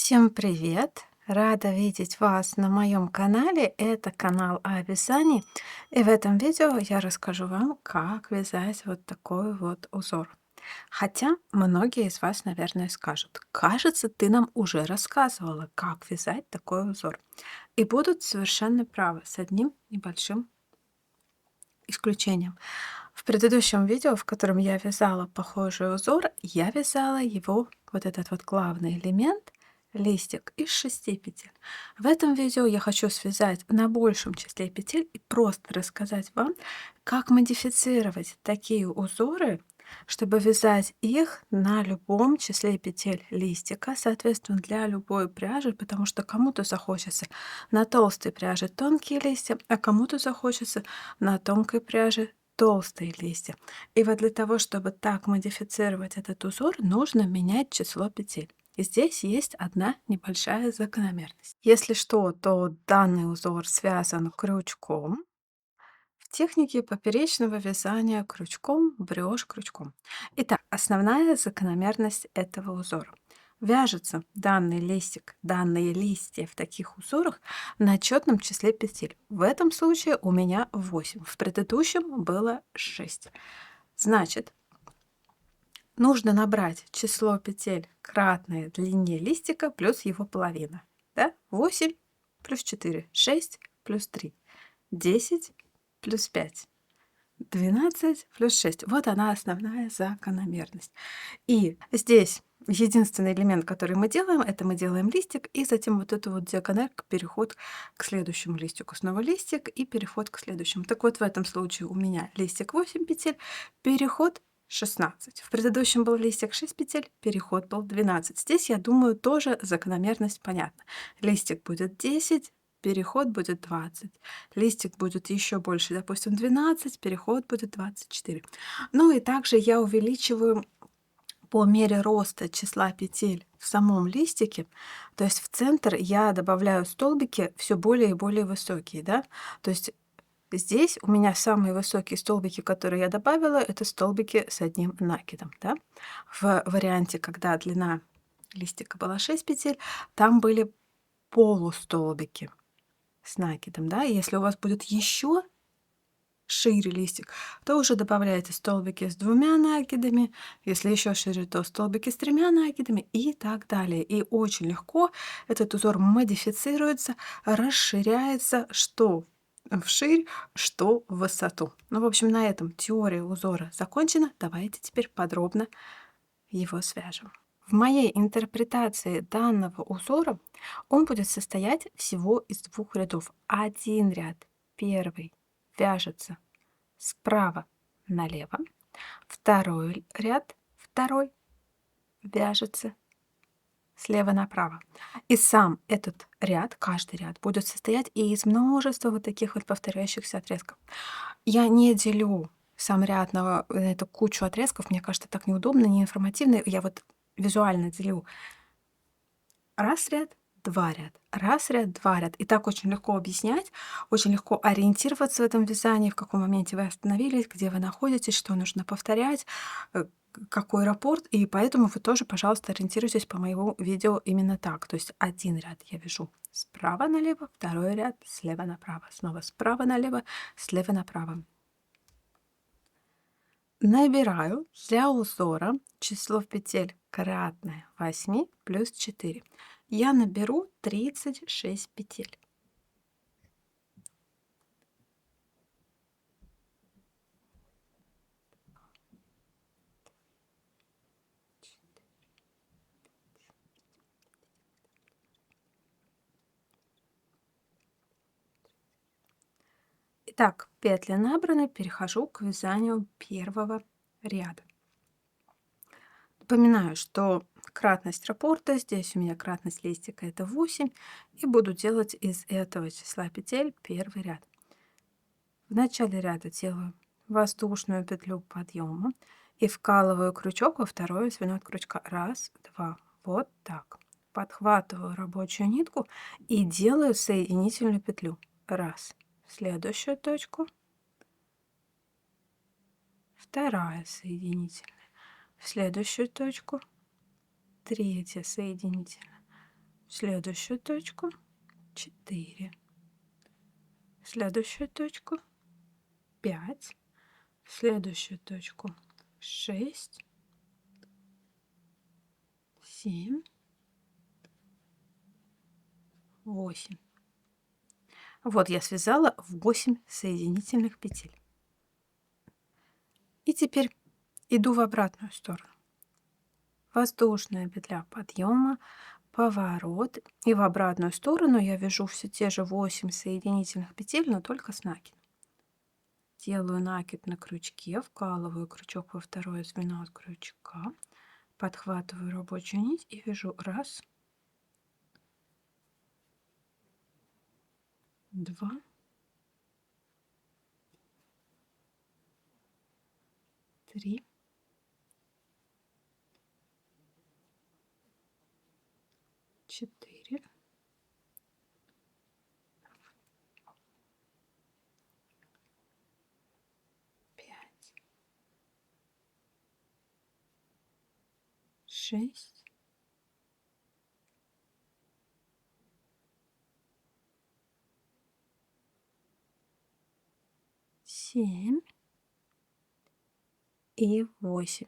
Всем привет! Рада видеть вас на моем канале. Это канал о вязании. И в этом видео я расскажу вам, как вязать вот такой вот узор. Хотя многие из вас, наверное, скажут, кажется, ты нам уже рассказывала, как вязать такой узор. И будут совершенно правы с одним небольшим исключением. В предыдущем видео, в котором я вязала похожий узор, я вязала его, вот этот вот главный элемент, листик, из 6 петель. В этом видео я хочу связать на большем числе петель и просто рассказать вам, как модифицировать такие узоры, чтобы вязать их на любом числе петель листика, соответственно, для любой пряжи, потому что кому-то захочется на толстой пряже тонкие листья, а кому-то захочется на тонкой пряже толстые листья. И вот для того, чтобы так модифицировать этот узор, нужно менять число петель. И здесь есть одна небольшая закономерность. Если что, то данный узор связан крючком. В технике поперечного вязания крючком брешь крючком. Итак, основная закономерность этого узора. Вяжется данный листик, данные листья в таких узорах на четном числе петель. В этом случае у меня 8, в предыдущем было 6. Значит, нужно набрать число петель, кратное длине листика, плюс его половина. Да? 8 плюс 4, 6 плюс 3, 10 плюс 5. 12 плюс 6. Вот она основная закономерность. И здесь единственный элемент, который мы делаем, это мы делаем листик, и затем вот эту вот диагональ, переход к следующему листику. Снова листик и переход к следующему. Так вот, в этом случае у меня листик 8 петель, переход 16. В предыдущем был листик 6 петель, переход был 12. Здесь, я думаю, тоже закономерность понятна. Листик будет 10, переход будет 20. Листик будет еще больше, допустим, 12, переход будет 24. Ну и также я увеличиваю по мере роста числа петель в самом листике, то есть в центр я добавляю столбики все более и более высокие, да. То есть здесь у меня самые высокие столбики, которые я добавила, это столбики с одним накидом, да. В варианте, когда длина листика была 6 петель, там были полустолбики с накидом, да. И если у вас будет еще шире листик, то уже добавляете столбики с 2 накидами, если еще шире, то столбики с 3 накидами и так далее. И очень легко этот узор модифицируется, расширяется, что вширь, что в высоту. Ну, в общем, на этом теория узора закончена. Давайте теперь подробно его свяжем. В моей интерпретации данного узора он будет состоять всего из 2 рядов. Один ряд, первый, вяжется справа налево, второй ряд, второй, вяжется слева направо. И сам этот ряд, каждый ряд, будет состоять из множества вот таких вот повторяющихся отрезков. Я не делю сам ряд на эту кучу отрезков, мне кажется, так неудобно, неинформативно. Я вот визуально делю раз ряд, два ряд, раз ряд, два ряд. И так очень легко объяснять, очень легко ориентироваться в этом вязании, в каком моменте вы остановились, где вы находитесь, что нужно повторять, какой раппорт. И поэтому вы тоже, пожалуйста, ориентируйтесь по моему видео именно так. То есть один ряд я вяжу справа налево, второй ряд слева направо, снова справа налево, слева направо. Набираю для узора число петель кратное 8 плюс 4. Я наберу 36 петель. Итак, петли набраны, перехожу к вязанию первого ряда. Напоминаю, что кратность раппорта, здесь у меня кратность листика это 8, и буду делать из этого числа петель первый ряд. В начале ряда делаю воздушную петлю подъема и вкалываю крючок во второе звено от крючка. Раз, два, вот так. Подхватываю рабочую нитку и делаю соединительную петлю. Раз, в следующую точку, вторая соединительная, в следующую точку, третья соединительная, следующую точку 4, следующую точку 5, следующую точку 6, 7, 8. Вот я связала 8 соединительных петель. И теперь иду в обратную сторону. Воздушная петля подъема, поворот. И в обратную сторону я вяжу все те же 8 соединительных петель, но только с накидом. Делаю накид на крючке, вкалываю крючок во второе звено от крючка, подхватываю рабочую нить и вяжу 1, 2, 3, 4, 5, 6, 7 и 8.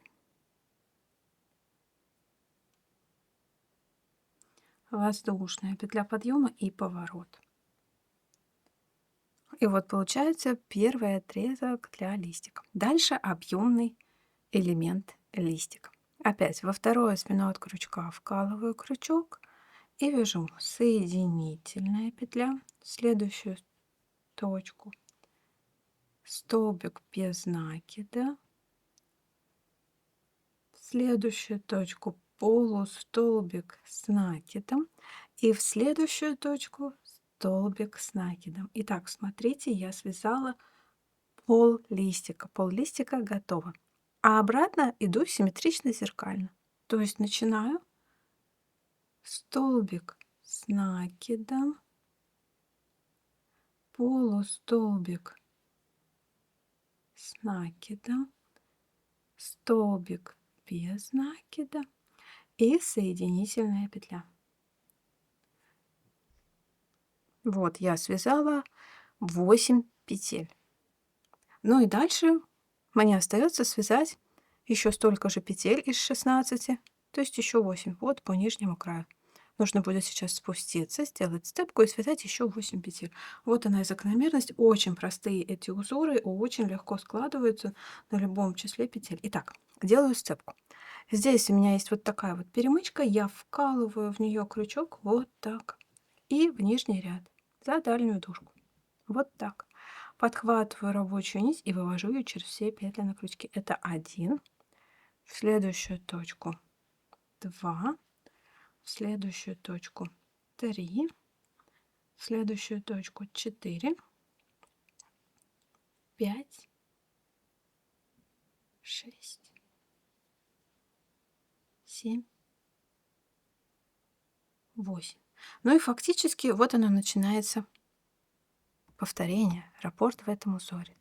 Воздушная петля подъема и поворот. И вот получается первый отрезок для листика. Дальше объемный элемент листика. Опять во второе звено от крючка вкалываю крючок и вяжу соединительная петля, следующую точку, столбик без накида, следующую точку полустолбик с накидом и в следующую точку столбик с накидом. Итак, смотрите, я связала пол листика. Пол листика готово. А обратно иду симметрично зеркально. То есть начинаю столбик с накидом, полустолбик с накидом, столбик без накида и соединительная петля. Вот я связала 8 петель. Ну и дальше мне остается связать еще столько же петель из 16, то есть еще 8, вот по нижнему краю. Нужно будет сейчас спуститься, сделать степку и связать еще 8 петель. Вот она и закономерность. Очень простые эти узоры, очень легко складываются на любом числе петель. Итак, делаю степку. Здесь у меня есть вот такая вот перемычка, я вкалываю в нее крючок вот так и в нижний ряд за дальнюю дужку. Вот так. Подхватываю рабочую нить и вывожу ее через все петли на крючке. Это 1, в следующую точку 2, в следующую точку 3, в следующую точку 4, 5, 6, 7, 8. Ну и фактически вот оно начинается повторение, раппорт в этом узоре.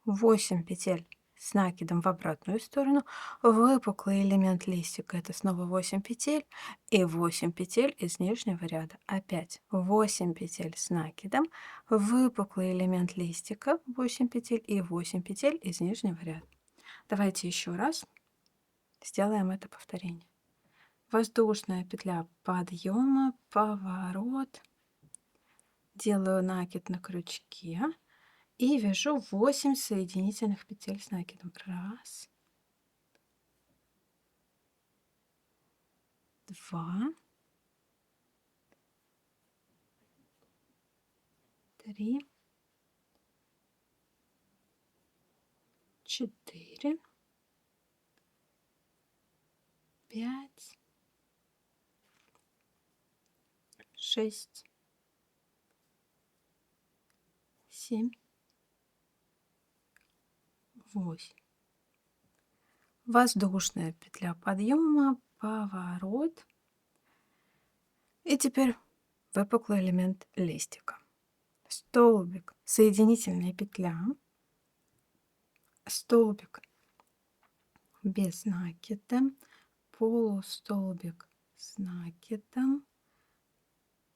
8 петель с накидом в обратную сторону, выпуклый элемент листика это снова 8 петель и 8 петель из нижнего ряда. Опять 8 петель с накидом, выпуклый элемент листика 8 петель и 8 петель из нижнего ряда. Давайте еще раз сделаем это повторение. Воздушная петля подъема, поворот, делаю накид на крючке и вяжу 8 соединительных петель с накидом. 1, 2, 3, 4, 5, 6, 7, 8. Воздушная петля подъема, поворот. И теперь выпуклый элемент листика. Столбик, соединительная петля, столбик без накида, полустолбик с накидом,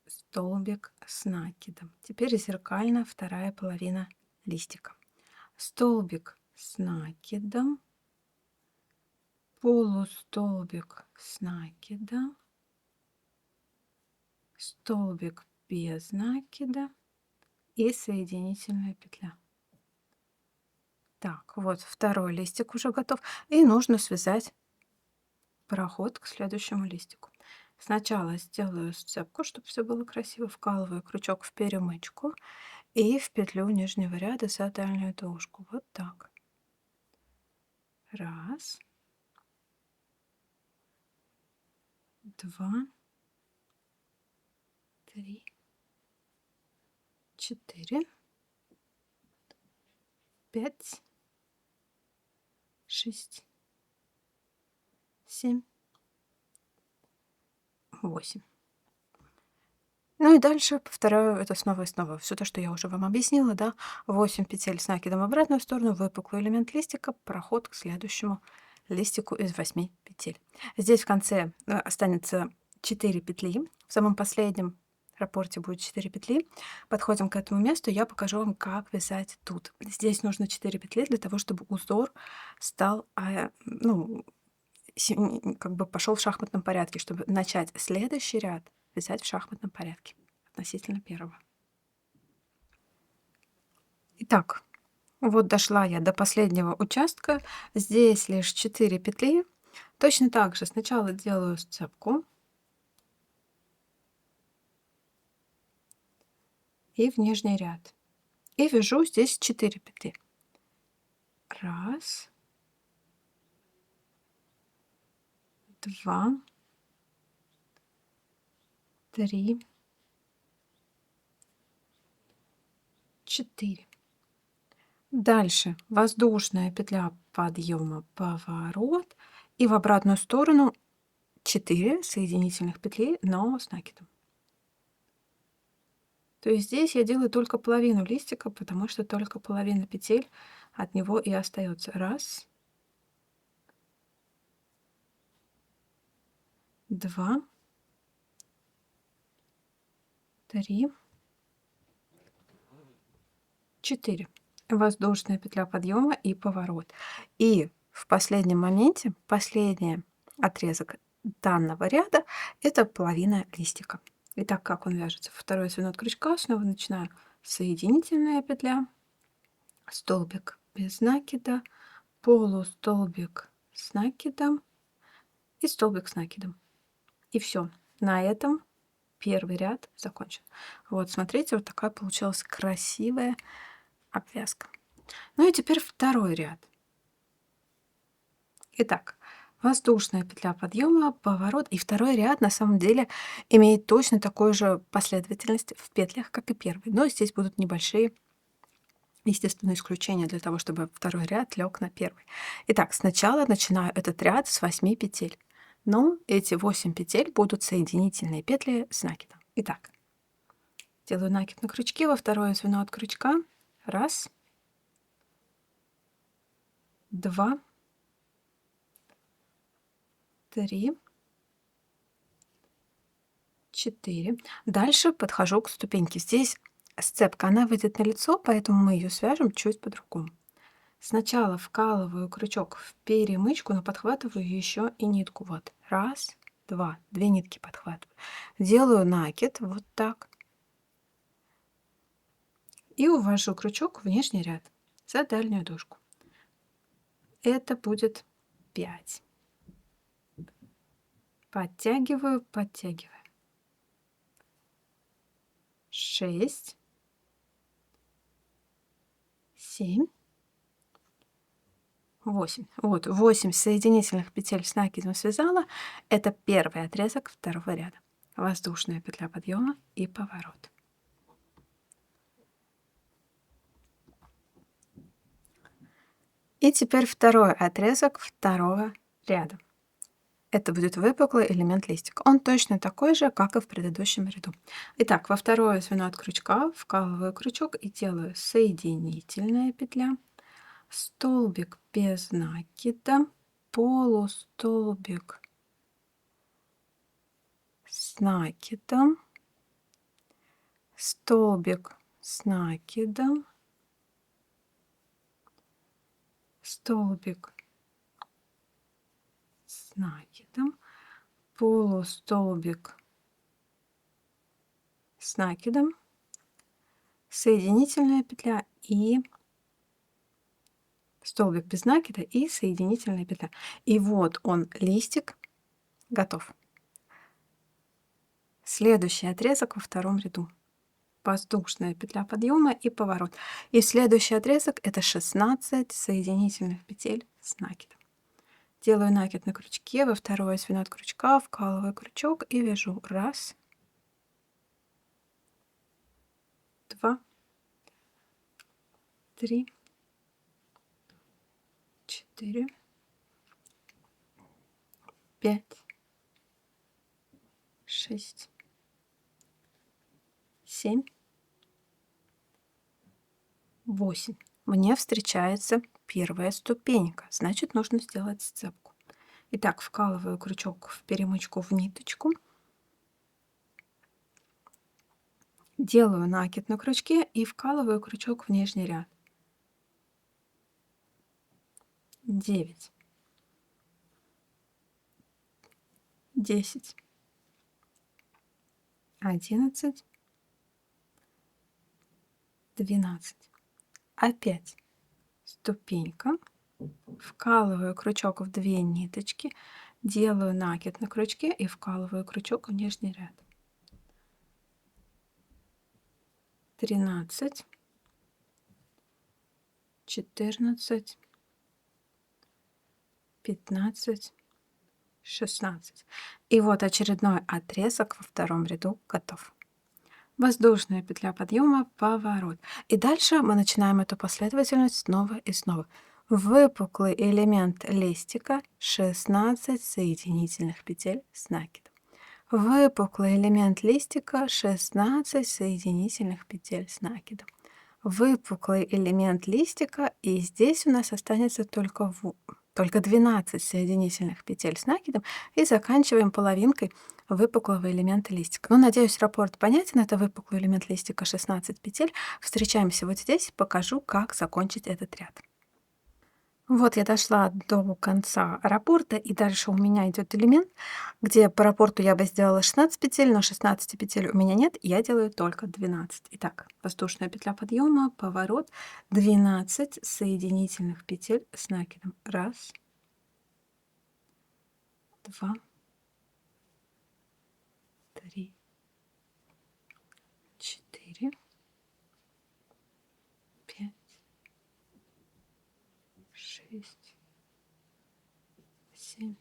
столбик с накидом. Теперь зеркально вторая половина листика. Столбик с накидом, полустолбик с накидом, столбик без накида и соединительная петля. Так, вот второй листик уже готов. И нужно связать проход к следующему листику. Сначала сделаю сцепку, чтобы все было красиво. Вкалываю крючок в перемычку и в петлю нижнего ряда за дальнюю дужку. Вот так. Раз, два, три, четыре, пять, шесть, семь, 8. Ну и дальше повторяю это снова и снова. Все то, что я уже вам объяснила, да. 8 петель с накидом в обратную сторону, выпуклый элемент листика, проход к следующему листику из 8 петель. Здесь в конце останется 4 петли. В самом последнем раппорте будет 4 петли. Подходим к этому месту, я покажу вам, как вязать тут. Здесь нужно 4 петли для того, чтобы узор стал, как бы пошел в шахматном порядке, чтобы начать следующий ряд вязать в шахматном порядке относительно первого. Итак, вот дошла я до последнего участка. Здесь лишь 4 петли. Точно так же сначала делаю сцепку и в нижний ряд. И вяжу здесь 4 петли. Раз, два, три, 4. Дальше воздушная петля подъема, поворот. И в обратную сторону 4 соединительных петли, но с накидом. То есть здесь я делаю только половину листика, потому что только половина петель от него и остается. Раз, два, три, 4. Воздушная петля подъема и поворот. И в последнем моменте, последний отрезок данного ряда, это половина листика. Итак, как он вяжется? Второе звено от крючка, снова начинаю соединительная петля, столбик без накида, полустолбик с накидом и столбик с накидом. И все. На этом первый ряд закончен. Вот, смотрите, вот такая получилась красивая обвязка. Ну и теперь второй ряд. Итак, воздушная петля подъема, поворот. И второй ряд на самом деле имеет точно такую же последовательность в петлях, как и первый. Но здесь будут небольшие, естественно, исключения для того, чтобы второй ряд лег на первый. Итак, сначала начинаю этот ряд с 8 петель. Но эти 8 петель будут соединительные петли с накидом. Итак, делаю накид на крючке во второе звено от крючка. Раз, два, три, 4. Дальше подхожу к ступеньке. Здесь сцепка, она выйдет на лицо, поэтому мы ее свяжем чуть по-другому. Сначала вкалываю крючок в перемычку, но подхватываю еще и нитку. Вот, раз, два, 2 нитки подхватываю. Делаю накид, вот так. И увожу крючок в нижний ряд за дальнюю дужку. Это будет 5. Подтягиваю, подтягиваю. 6, 7, 8. Вот 8 соединительных петель с накидом связала. Это первый отрезок второго ряда. Воздушная петля подъема и поворот. И теперь второй отрезок второго ряда. Это будет выпуклый элемент листика. Он точно такой же, как и в предыдущем ряду. Итак, во второе звено от крючка вкалываю крючок и делаю соединительная петля, столбик без накида, полустолбик с накидом, столбик с накидом, столбик с накидом, полустолбик с накидом, соединительная петля и столбик без накида и соединительная петля. И вот он, листик, готов. Следующий отрезок во втором ряду. Воздушная петля подъема и поворот. И следующий отрезок это 16 соединительных петель с накидом. Делаю накид на крючке, во второе звено от крючка, вкалываю крючок и вяжу. Раз, два, три, 4, 5, 6, 7, 8. Мне встречается первая ступенька, значит нужно сделать сцепку. Итак, вкалываю крючок в перемычку в ниточку, делаю накид на крючке и вкалываю крючок в нижний ряд. 9, 10, 11, 12. Опять ступенька, вкалываю крючок в 2 ниточки, делаю накид на крючке и вкалываю крючок в нижний ряд. 13, 14, 15, 16. И вот очередной отрезок во втором ряду готов. Воздушная петля подъема, поворот. И дальше мы начинаем эту последовательность снова и снова. Выпуклый элемент листика, 16 соединительных петель с накидом. Выпуклый элемент листика, 16 соединительных петель с накидом. Выпуклый элемент листика, и здесь у нас останется только 12 соединительных петель с накидом, и заканчиваем половинкой выпуклого элемента листика. Ну, надеюсь, раппорт понятен. Это выпуклый элемент листика, 16 петель. Встречаемся вот здесь, покажу, как закончить этот ряд. Вот я дошла до конца раппорта, и дальше у меня идет элемент, где по раппорту я бы сделала 16 петель, но 16 петель у меня нет, я делаю только 12. Итак, воздушная петля подъема, поворот, 12 соединительных петель с накидом. Раз, два, три, 4, 5, 6, 7,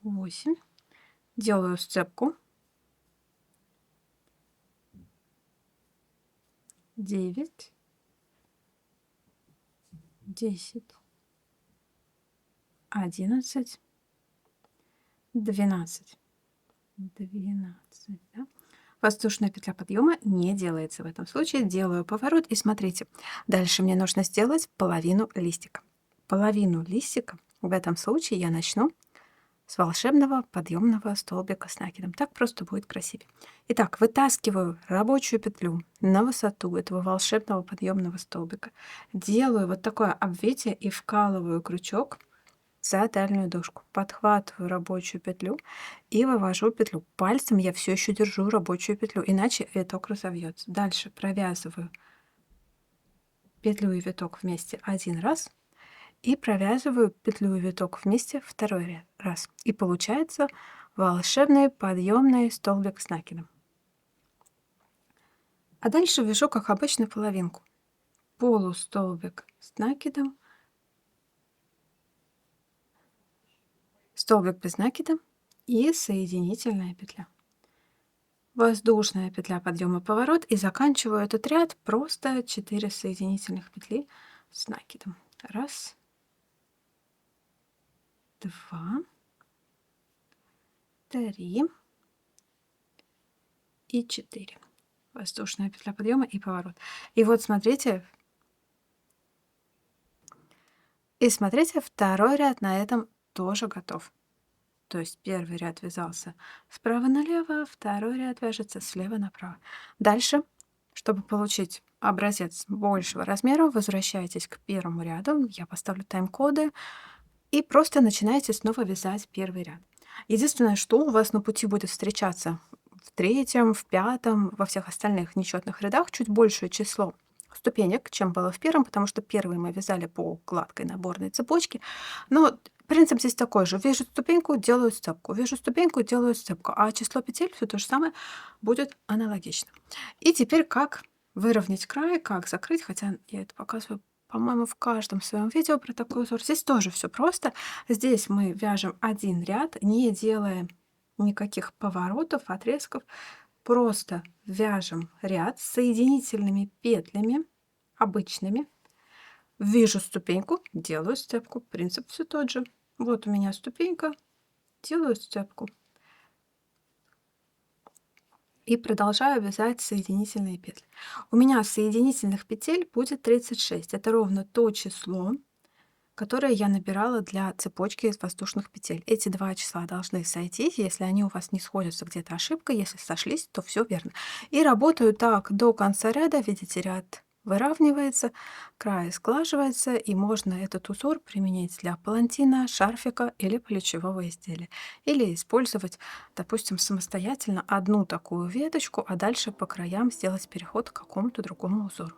8. Делаю сцепку. 9, 10, 11, 12. 12, да? Воздушная петля подъема не делается в этом случае. Делаю поворот и смотрите. Дальше мне нужно сделать половину листика. Половину листика в этом случае я начну с волшебного подъемного столбика с накидом. Так просто будет красивее. Итак, вытаскиваю рабочую петлю на высоту этого волшебного подъемного столбика. Делаю вот такое обвитие и вкалываю крючок за дальнюю дужку. Подхватываю рабочую петлю и вывожу петлю. Пальцем я все еще держу рабочую петлю, иначе виток разовьется. Дальше провязываю петлю и виток вместе один раз и провязываю петлю и виток вместе второй раз. И получается волшебный подъемный столбик с накидом. А дальше вяжу, как обычно, половинку. Полустолбик с накидом, столбик без накида и соединительная петля. Воздушная петля подъема, поворот, и заканчиваю этот ряд просто 4 соединительных петли с накидом. Раз, два, три и 4. Воздушная петля подъема и поворот. И вот смотрите, второй ряд на этом тоже готов. То есть первый ряд вязался справа налево, второй ряд вяжется слева направо. Дальше, чтобы получить образец большего размера, возвращайтесь к первому ряду. Я поставлю тайм-коды. И просто начинаете снова вязать первый ряд. Единственное, что у вас на пути будет встречаться в третьем, в пятом, во всех остальных нечетных рядах чуть большее число ступенек, чем было в первом, потому что первый мы вязали по гладкой наборной цепочке. Но принцип здесь такой же. Вяжу ступеньку, делаю сцепку. Вяжу ступеньку, делаю сцепку. А число петель все то же самое будет аналогично. И теперь как выровнять край, как закрыть, хотя я это показываю, по-моему, в каждом своем видео про такой узор. Здесь тоже все просто. Здесь мы вяжем один ряд, не делая никаких поворотов, отрезков. Просто вяжем ряд с соединительными петлями, обычными. Вяжу ступеньку, делаю сцепку. Принцип все тот же. Вот у меня ступенька, делаю сцепку. И продолжаю вязать соединительные петли. У меня соединительных петель будет 36. Это ровно то число, которое я набирала для цепочки из воздушных петель. Эти два числа должны сойтись. Если они у вас не сходятся, где-то ошибка. Если сошлись, то все верно. И работаю так до конца ряда. Видите, ряд выравнивается, край сглаживается, и можно этот узор применить для палантина, шарфика или плечевого изделия. Или использовать, допустим, самостоятельно одну такую веточку, а дальше по краям сделать переход к какому-то другому узору.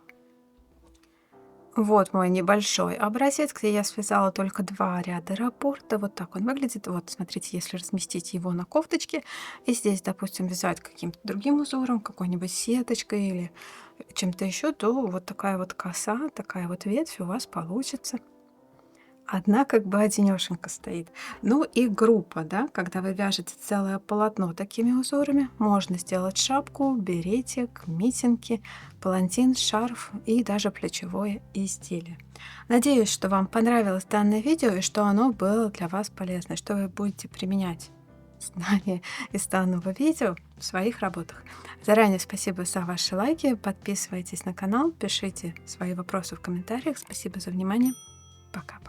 Вот мой небольшой образец, где я связала только 2 ряда раппорта. Вот так он выглядит. Вот, смотрите, если разместить его на кофточке, и здесь, допустим, вязать каким-то другим узором, какой-нибудь сеточкой или чем-то еще, то вот такая вот коса, такая вот ветвь у вас получится. Одна как бы одинешенька стоит. Ну и группа, да, когда вы вяжете целое полотно такими узорами, можно сделать шапку, беретик, митинги, палантин, шарф и даже плечевое изделие. Надеюсь, что вам понравилось данное видео и что оно было для вас полезно, что вы будете применять знания из данного видео в своих работах. Заранее спасибо за ваши лайки, подписывайтесь на канал, пишите свои вопросы в комментариях. Спасибо за внимание. Пока.